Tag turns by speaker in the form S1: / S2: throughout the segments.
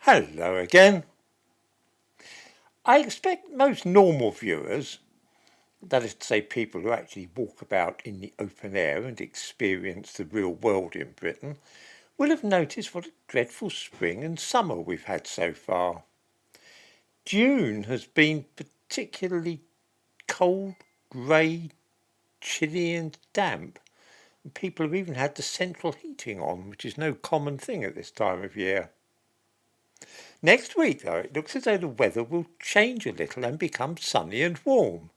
S1: Hello again. I expect most normal viewers, that is to say people who actually walk about in the open air and experience the real world in Britain, will have noticed what a dreadful spring and summer we've had so far. June has been particularly cold, grey, chilly and damp, and people have even had the central heating on, which is no common thing at this time of year. Next week, though, it looks as though the weather will change a little and become sunny and warm,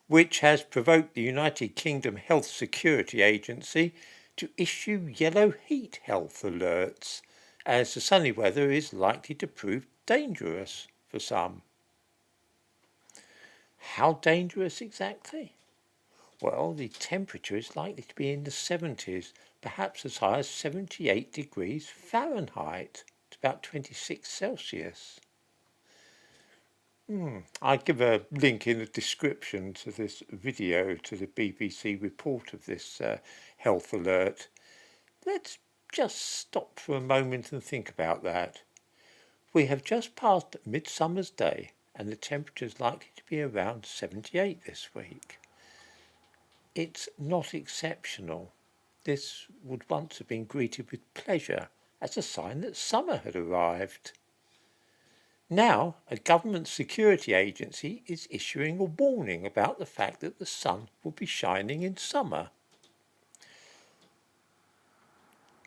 S1: which has provoked the United Kingdom Health Security Agency to issue yellow heat health alerts, as the sunny weather is likely to prove dangerous for some. How dangerous exactly? Well, the temperature is likely to be in the 70s, perhaps as high as 78 degrees Fahrenheit. It's about 26 Celsius. I give a link in the description to this video to the BBC report of this health alert. Let's just stop for a moment and think about that. We have just passed Midsummer's Day and the temperature is likely to be around 78 this week. It's not exceptional. This would once have been greeted with pleasure as a sign that summer had arrived. Now, a government security agency is issuing a warning about the fact that the sun will be shining in summer.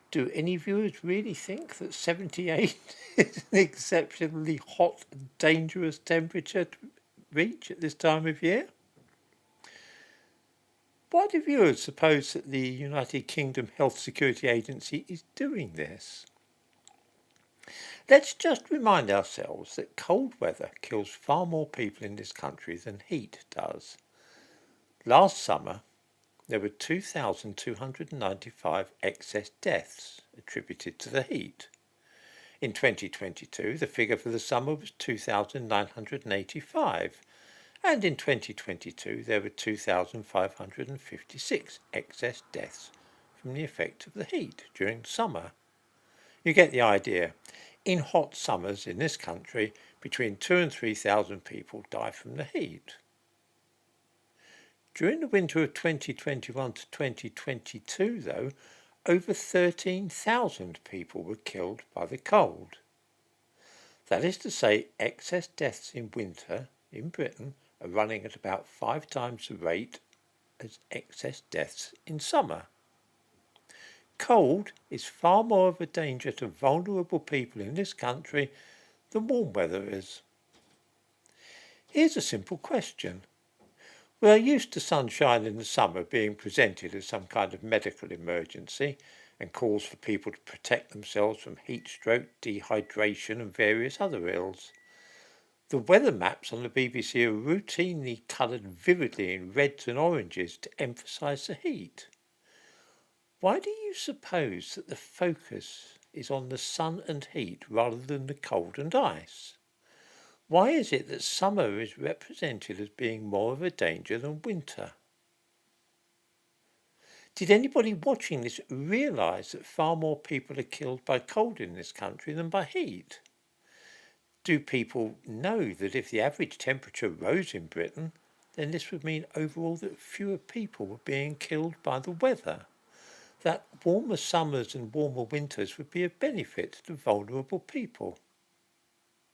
S1: Do any viewers really think that 78 is an exceptionally hot and dangerous temperature to reach at this time of year? Why do viewers suppose that the United Kingdom Health Security Agency is doing this? Let's just remind ourselves that cold weather kills far more people in this country than heat does. Last summer, there were 2,295 excess deaths attributed to the heat. In 2022, the figure for the summer was 2,985, and in 2022 there were 2,556 excess deaths from the effect of the heat during summer. You get the idea. In hot summers in this country, between 2,000 and 3,000 people die from the heat. During the winter of 2021 to 2022, though, over 13,000 people were killed by the cold. That is to say, excess deaths in winter in Britain are running at about 5 times the rate as excess deaths in summer. Cold is far more of a danger to vulnerable people in this country than warm weather is. Here's a simple question. We are used to sunshine in the summer being presented as some kind of medical emergency and calls for people to protect themselves from heat stroke, dehydration and various other ills. The weather maps on the BBC are routinely coloured vividly in reds and oranges to emphasise the heat. Why do you suppose that the focus is on the sun and heat rather than the cold and ice? Why is it that summer is represented as being more of a danger than winter? Did anybody watching this realise that far more people are killed by cold in this country than by heat? Do people know that if the average temperature rose in Britain, then this would mean overall that fewer people were being killed by the weather? That warmer summers and warmer winters would be a benefit to vulnerable people.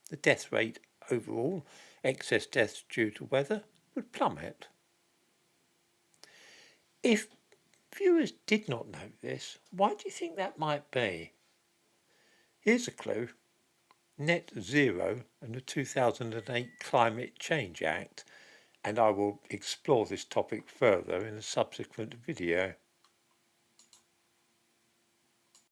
S1: The death rate overall, excess deaths due to weather, would plummet. If viewers did not know this, why do you think that might be? Here's a clue. Net Zero and the 2008 Climate Change Act, and I will explore this topic further in a subsequent video.